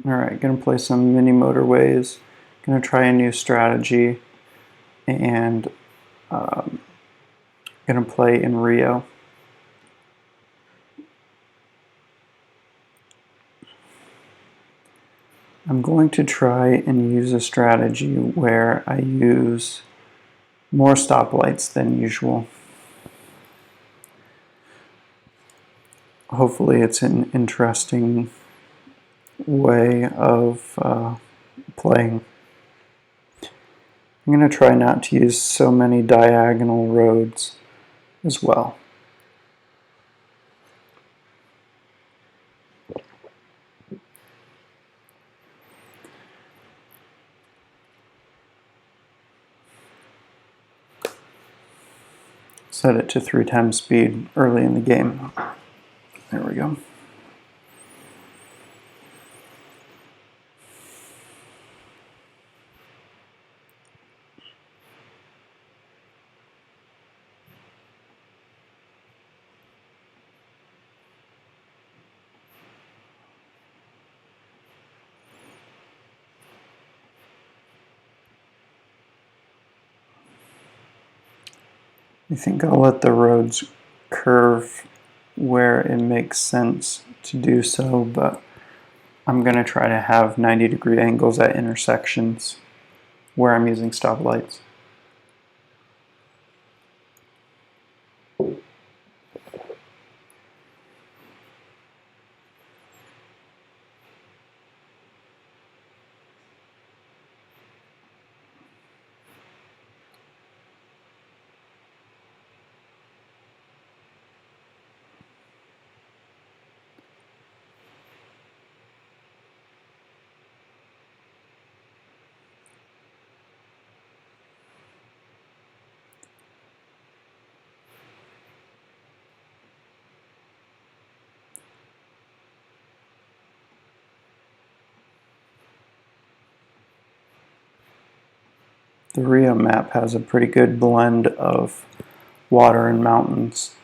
Alright, gonna play some Mini Motorways. Gonna try a new strategy, and gonna play in Rio. I'm going to try and use a strategy where I use more stoplights than usual. Hopefully it's an interesting way of playing. I'm going to try not to use so many diagonal roads as well. Set it to 3 times speed early in the game. There we go. I think I'll let the roads curve where it makes sense to do so, but I'm going to try to have 90-degree angles at intersections where I'm using stoplights. The Rio map has a pretty good blend of water and mountains,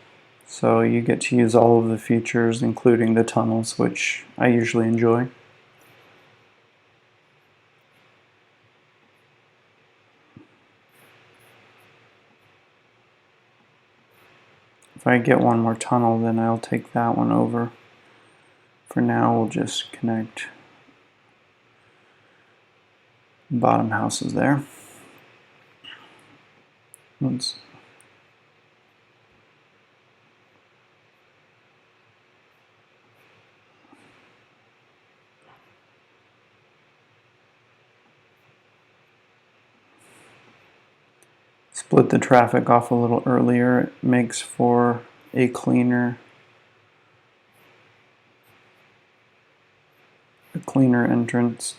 so you get to use all of the features, including the tunnels, which I usually enjoy. If I get one more tunnel, then I'll take that one over. For now, we'll just connect bottom houses there. Let's split the traffic off a little earlier. It makes for a cleaner entrance.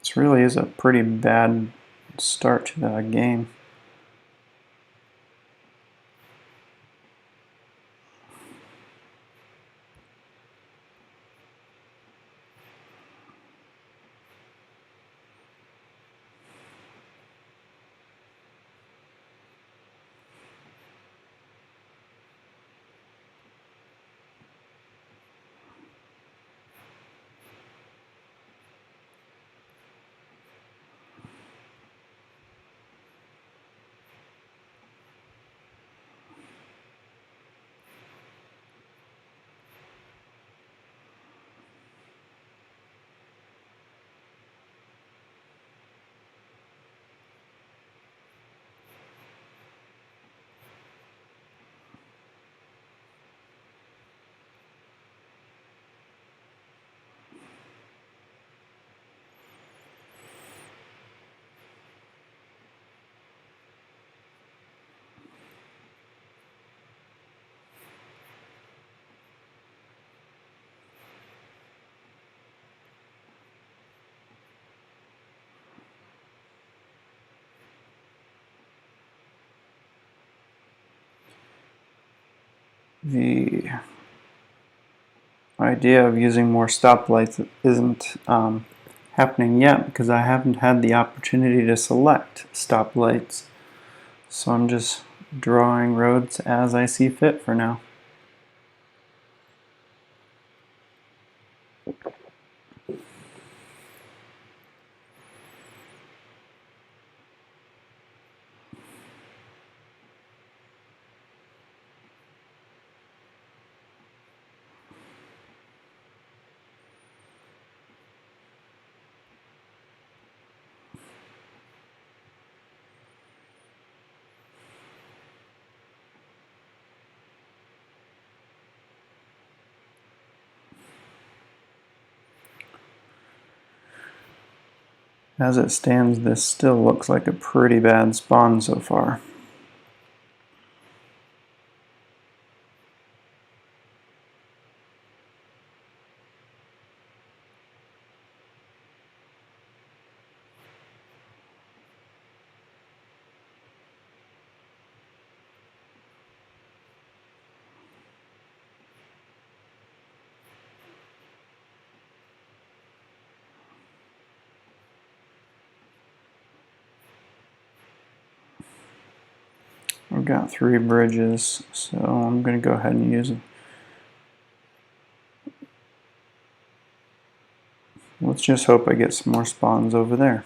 This really is a pretty bad start to the game. The idea of using more stoplights isn't happening yet because I haven't had the opportunity to select stoplights. So I'm just drawing roads as I see fit for now. As it stands, this still looks like a pretty bad spawn so far. I've got 3 bridges, so I'm going to go ahead and use it. Let's just hope I get some more spawns over there.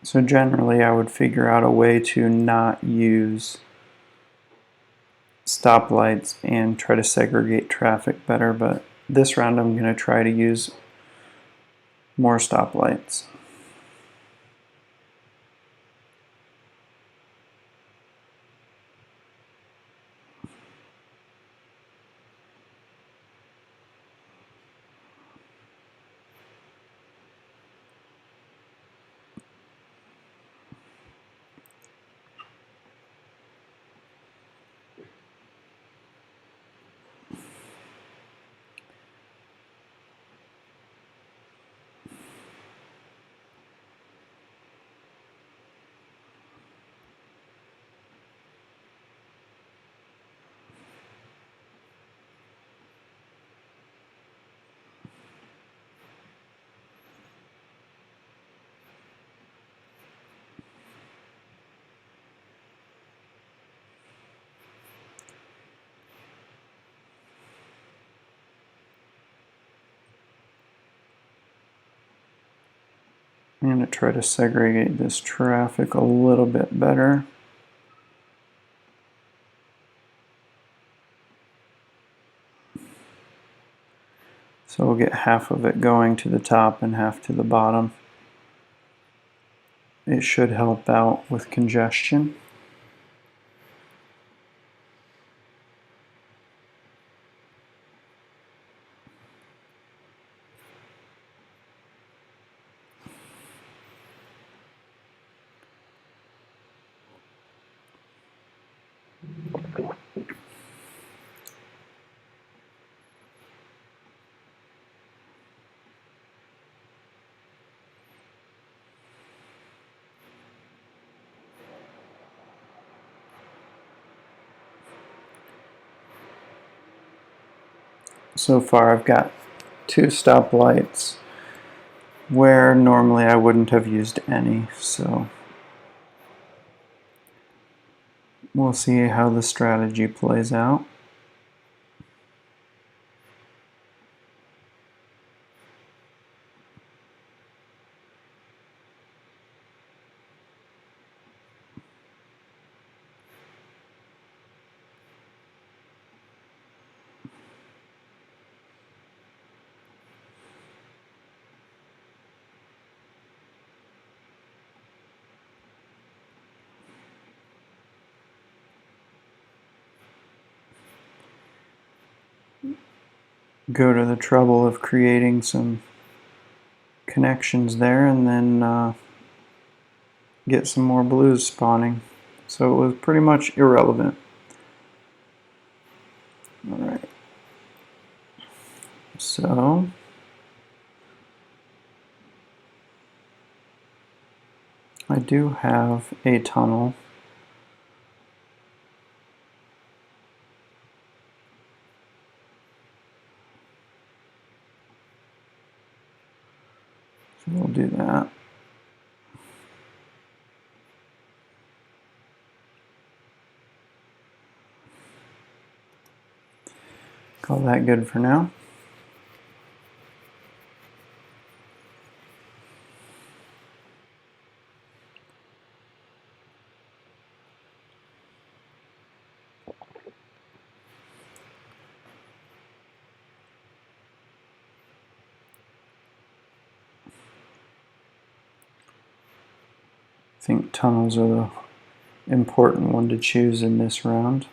So generally I would figure out a way to not use stoplights and try to segregate traffic better, but this round I'm going to try to use more stoplights. I'm going to try to segregate this traffic a little bit better. So we'll get half of it going to the top and half to the bottom. It should help out with congestion. So far I've got 2 stoplights where normally I wouldn't have used any, so we'll see how the strategy plays out. go to the trouble of creating some connections there and then get some more blues spawning. So it was pretty much irrelevant. Alright. So I do have a tunnel. So we'll do that. Call that good for now. I think tunnels are the important one to choose in this round.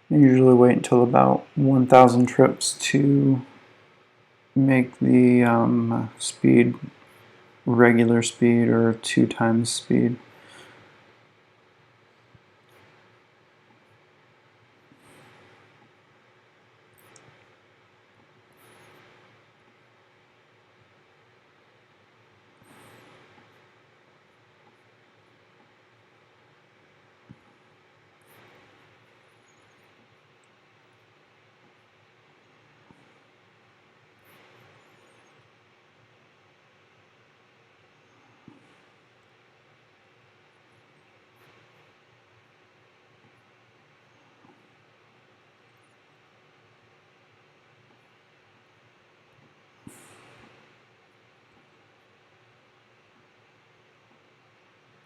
I usually wait until about 1,000 trips to make the speed regular speed or 2 times speed.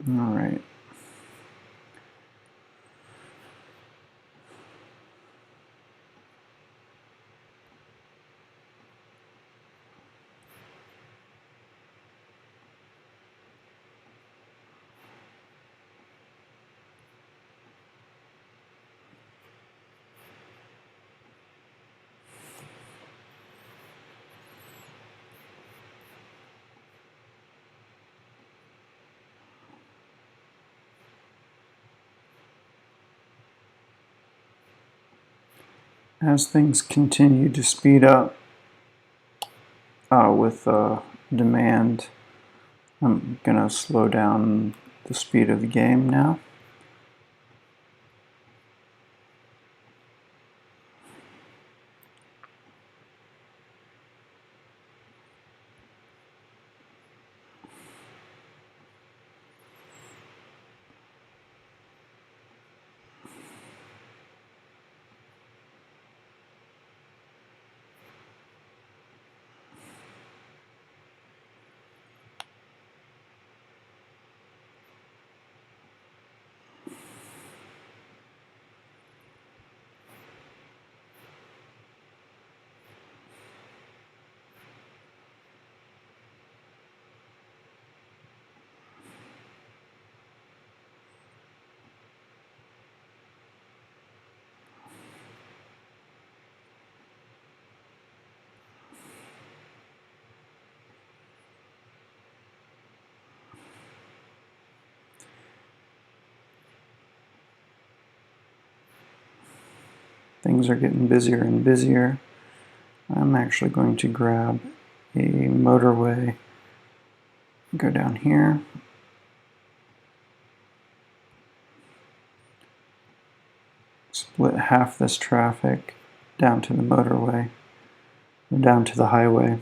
All right. As things continue to speed up with demand, I'm going to slow down the speed of the game now. Things are getting busier and busier. I'm actually going to grab a motorway, go down here, split half this traffic down to the motorway, or down to the highway.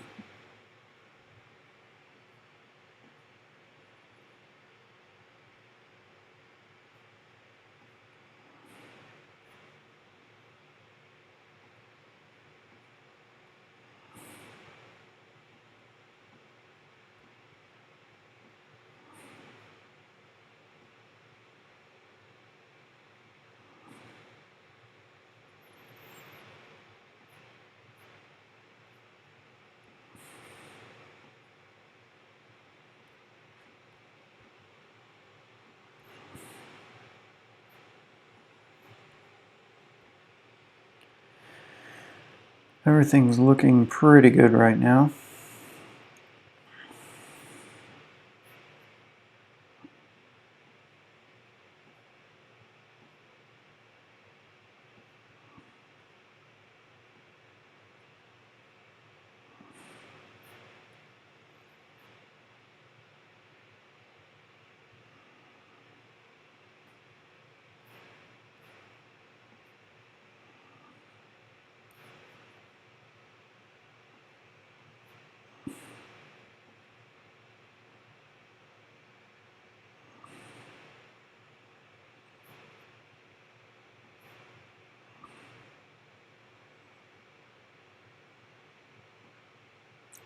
Everything's looking pretty good right now.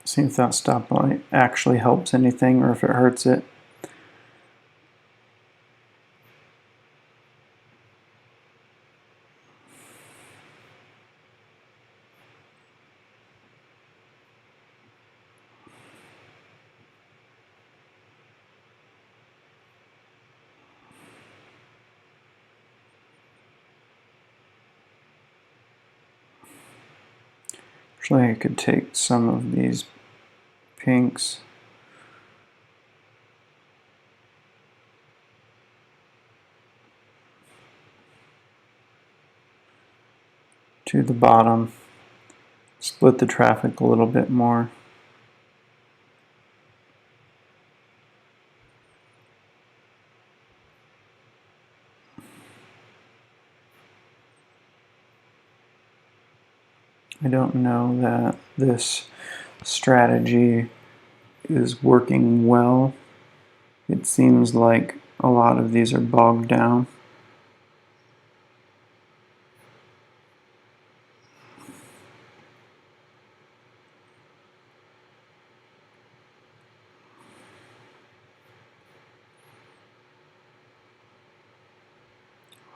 See if that stoplight actually helps anything or if it hurts it. Actually, I could take some of these pinks to the bottom, split the traffic a little bit more. I don't know that this strategy is working well. It seems like a lot of these are bogged down.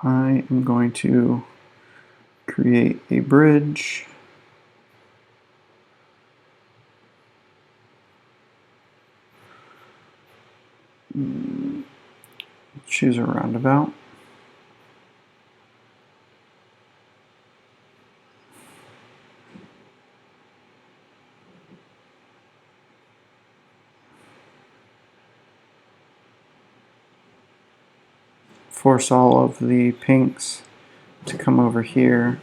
I am going to create a bridge. Choose a roundabout. Force all of the pinks to come over here.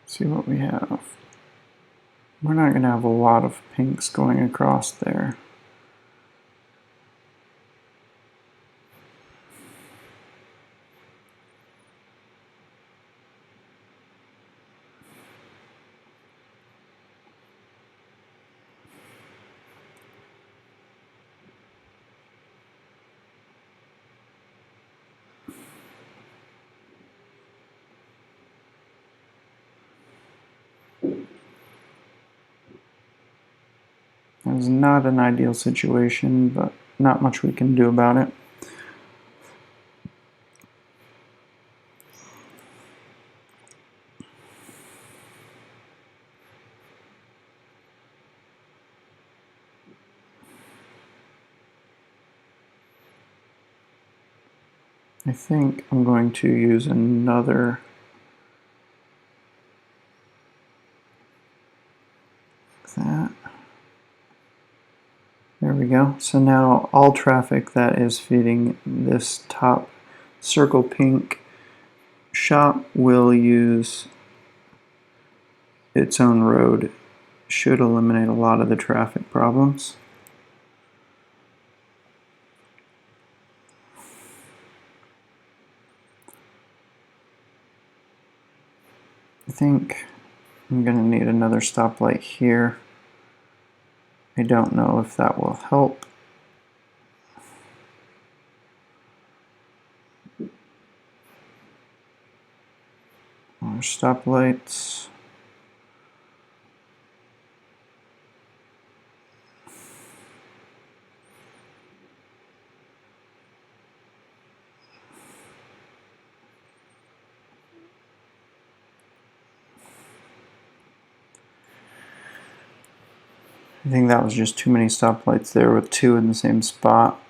See what we have. We're not going to have a lot of pinks going across there. It's not an ideal situation, but not much we can do about it. I think I'm going to use another like that. There we we go. So now all traffic that is feeding this top circle pink shop will use its own road. Should eliminate a lot of the traffic problems. I think I'm going to need another stoplight here. I don't know if that will help. More stoplights. I think that was just too many stoplights there with two in the same spot.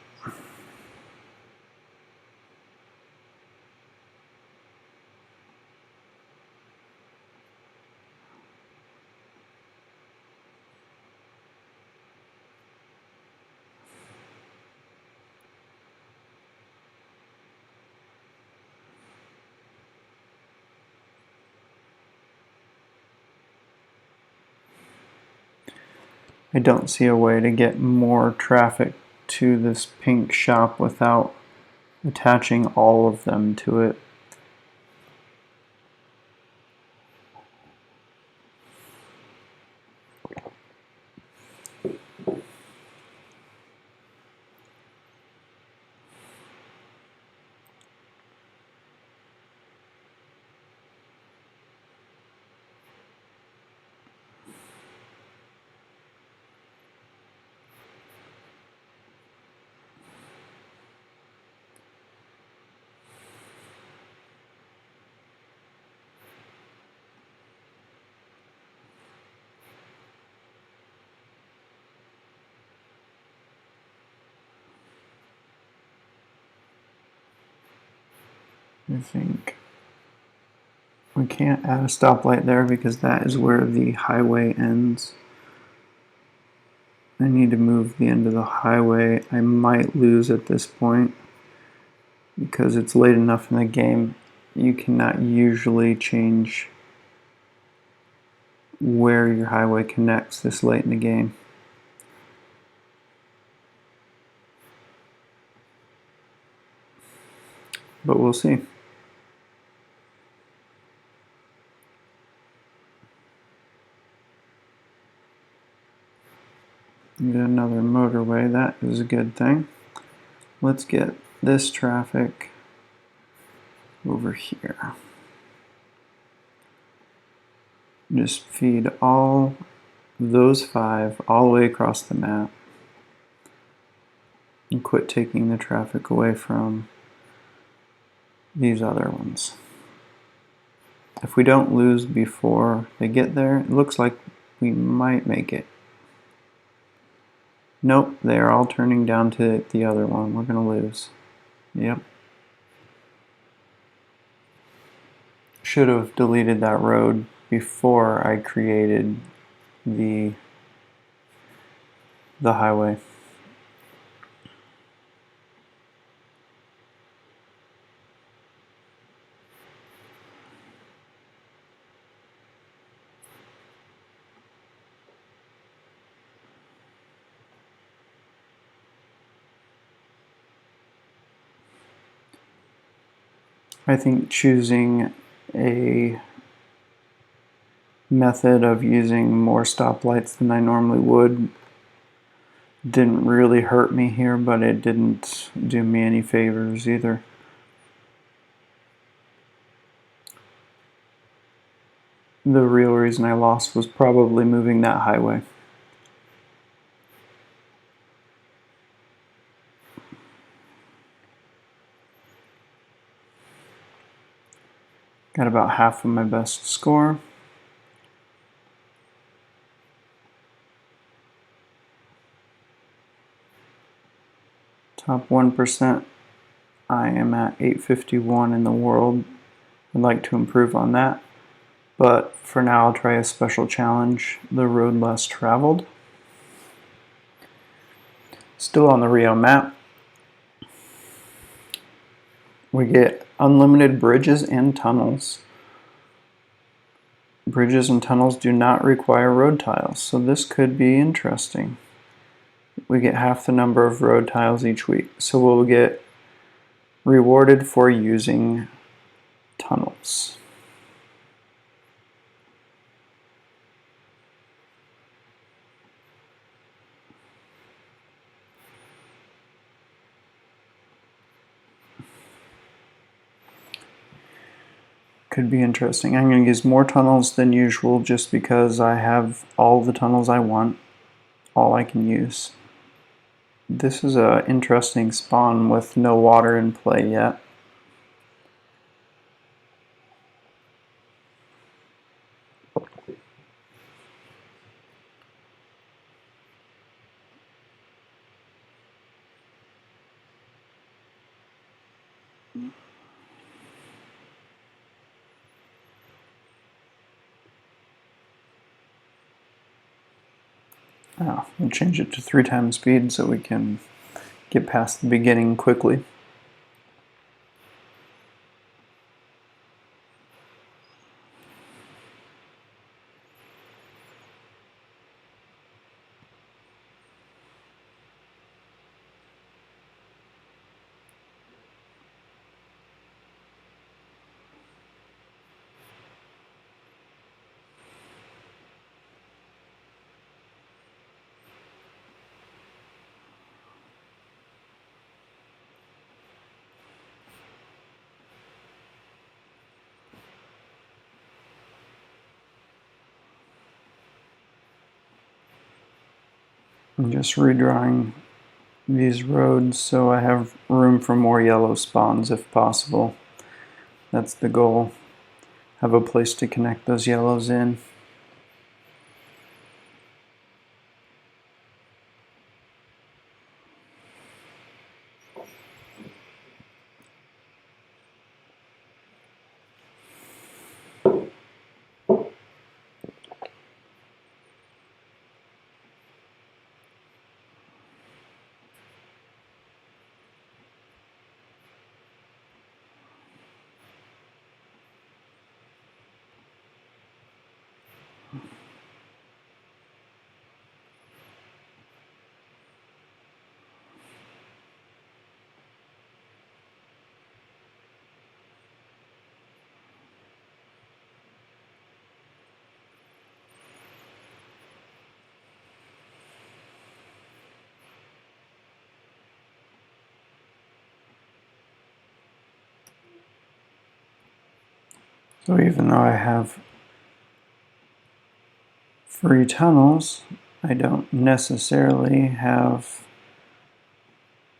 I don't see a way to get more traffic to this pink shop without attaching all of them to it. I think we can't add a stoplight there because that is where the highway ends. I need to move the end of the highway. I might lose at this point because it's late enough in the game. You cannot usually change where your highway connects this late in the game. But we'll see. Get another motorway, that is a good thing. Let's get this traffic over here. Just feed all those 5 all the way across the map. And quit taking the traffic away from these other ones. If we don't lose before they get there, it looks like we might make it. Nope, they're all turning down to the other one. We're going to lose. Yep. Should have deleted that road before I created the highway. I think choosing a method of using more stoplights than I normally would didn't really hurt me here, but it didn't do me any favors either. The real reason I lost was probably moving that highway. Got about half of my best score. Top 1%, I am at 851 in the world. I'd like to improve on that. But for now, I'll try a special challenge, the road less traveled. Still on the Rio map, we get unlimited bridges and tunnels. Bridges and tunnels do not require road tiles, so this could be interesting. We get half the number of road tiles each week, so we'll get rewarded for using tunnels. Could be interesting. I'm going to use more tunnels than usual just because I have all the tunnels I want, all I can use. This is an interesting spawn with no water in play yet. We'll change it to 3 times speed so we can get past the beginning quickly. I'm just redrawing these roads so I have room for more yellow spawns if possible. That's the goal. Have a place to connect those yellows in. So even though I have free tunnels, I don't necessarily have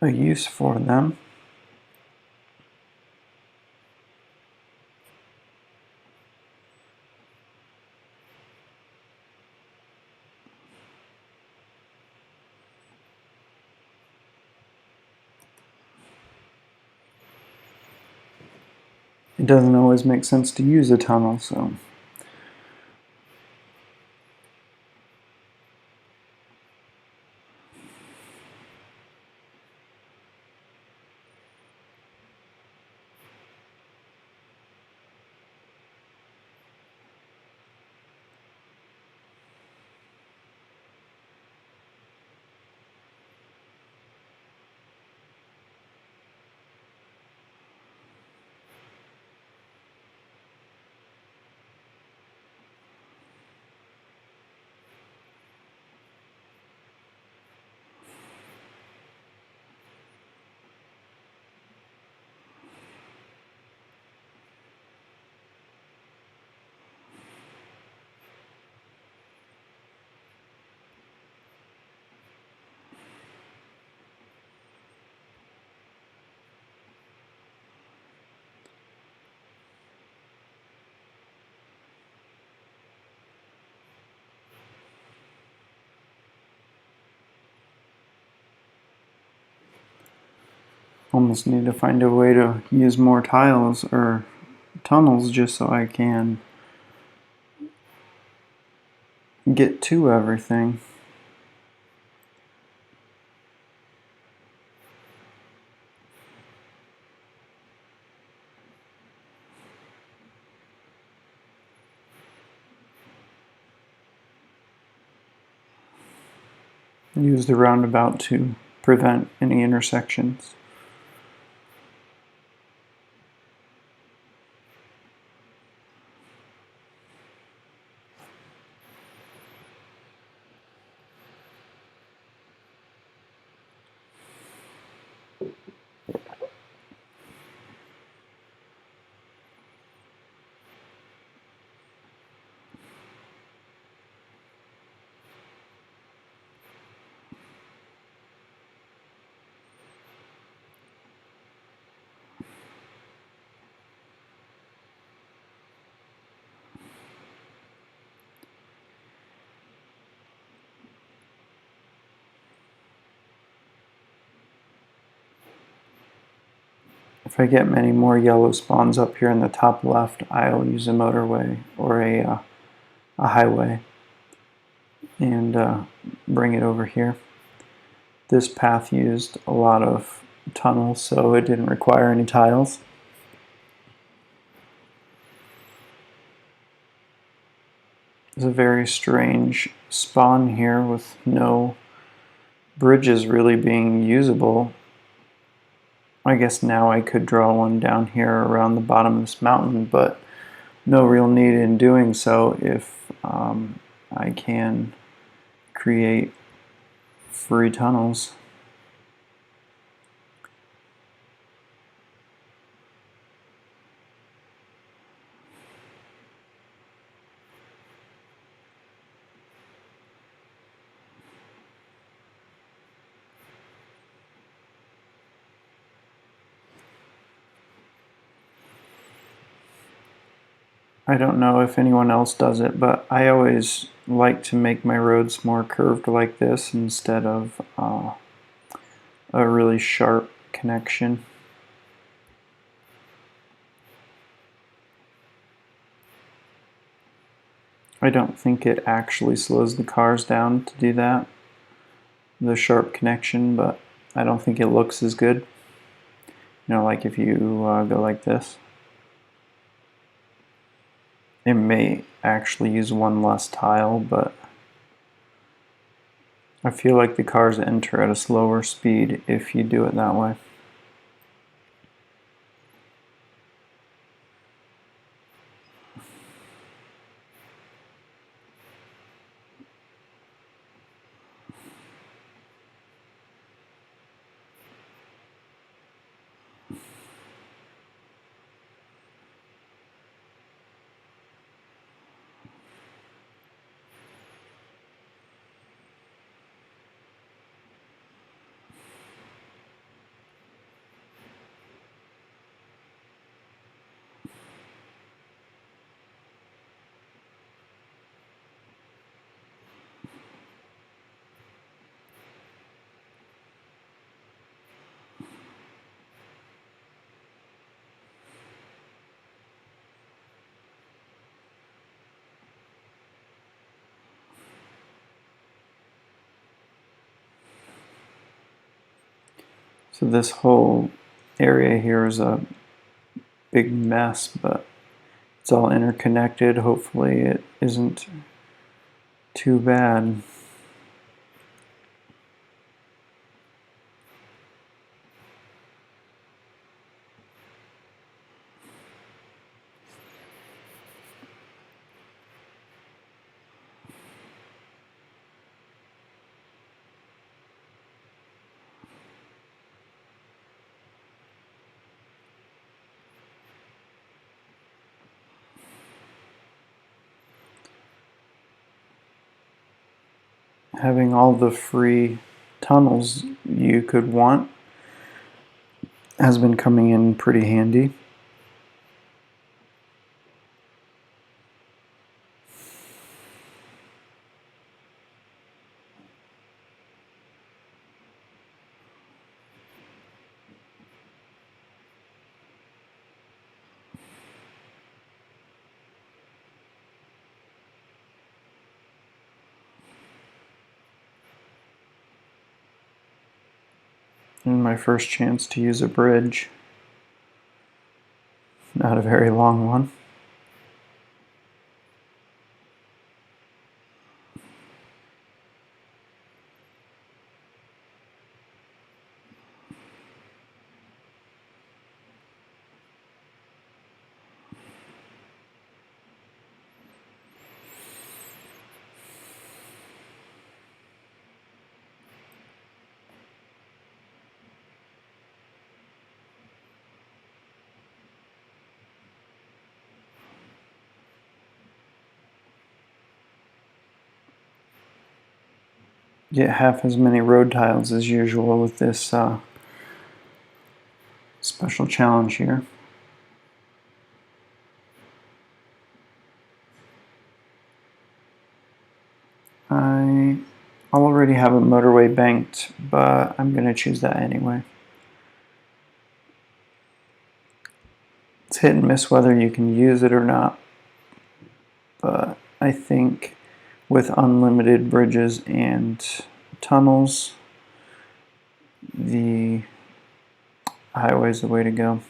a use for them. It doesn't always make sense to use a tunnel, so almost need to find a way to use more tiles or tunnels just so I can get to everything. use the roundabout to prevent any intersections. If I get many more yellow spawns up here in the top left, I'll use a motorway or a highway and bring it over here. This path used a lot of tunnels, so it didn't require any tiles. It's a very strange spawn here with no bridges really being usable. I guess now I could draw one down here around the bottom of this mountain, but no real need in doing so if I can create free tunnels. I don't know if anyone else does it, but I always like to make my roads more curved like this instead of a really sharp connection. I don't think it actually slows the cars down to do that, the sharp connection, but I don't think it looks as good. You know, like if you go like this. It may actually use one less tile, but I feel like the cars enter at a slower speed if you do it that way. So this whole area here is a big mess, but it's all interconnected. Hopefully it isn't too bad. Having all the free tunnels you could want has been coming in pretty handy. And my first chance to use a bridge. Not a very long one. get half as many road tiles as usual with this special challenge here. I already have a motorway banked, but I'm going to choose that anyway. It's hit and miss whether you can use it or not, but I think with unlimited bridges and tunnels, the highway is the way to go.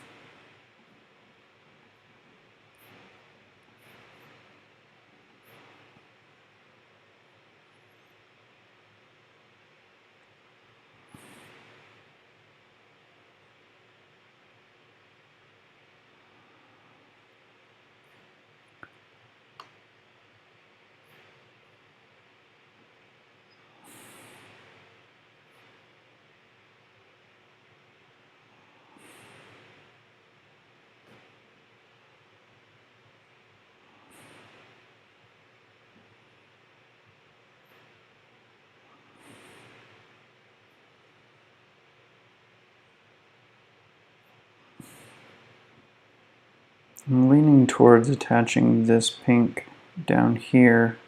I'm leaning towards attaching this pink down here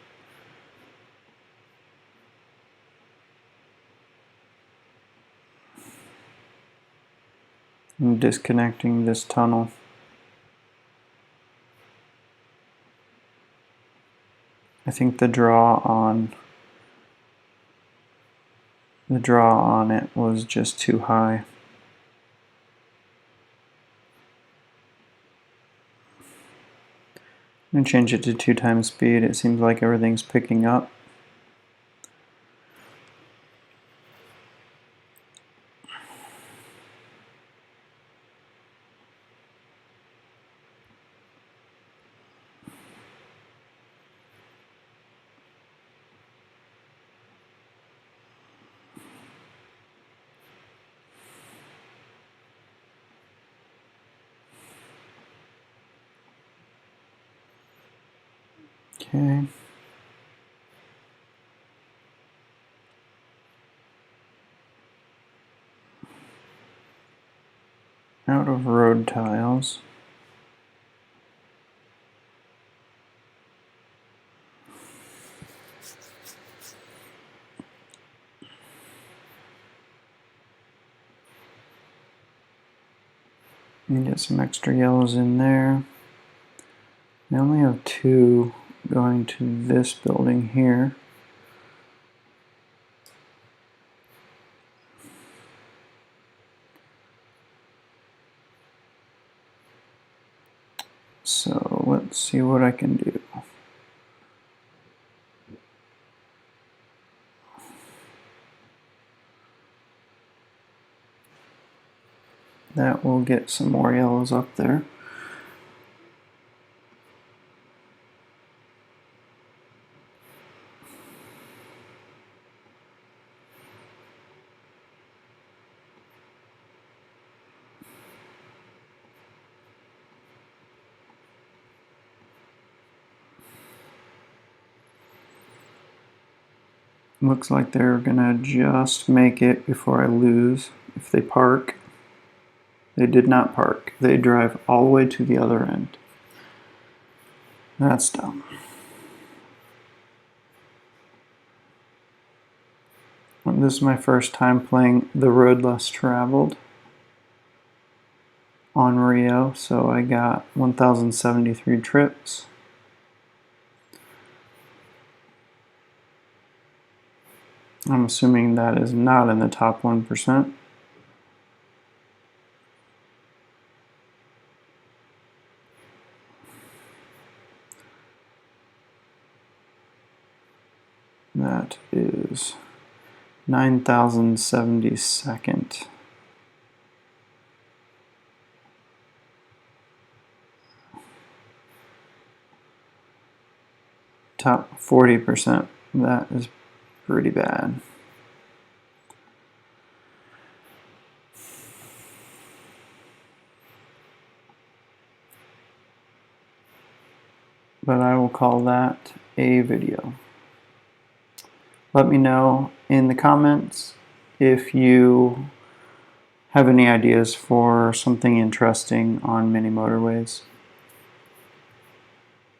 and disconnecting this tunnel. I think the draw on it was just too high. I'm going to change it to 2 times speed. It seems like everything's picking up. Okay. Out of road tiles. And get some extra yellows in there. I only have 2 going to this building here. So let's see what I can do. That will get some more yellows up there. Looks like they're gonna just make it before I lose if they park. They did not park. They drive all the way to the other end. That's dumb. This is my first time playing the road less traveled on Rio, so I got 1,073 trips. I'm assuming that is not in the top 1%. That is 9,072nd. Top 40%. That is pretty bad. But I will call that a video. Let me know in the comments if you have any ideas for something interesting on Mini Motorways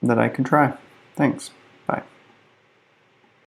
that I can try. Thanks. Bye.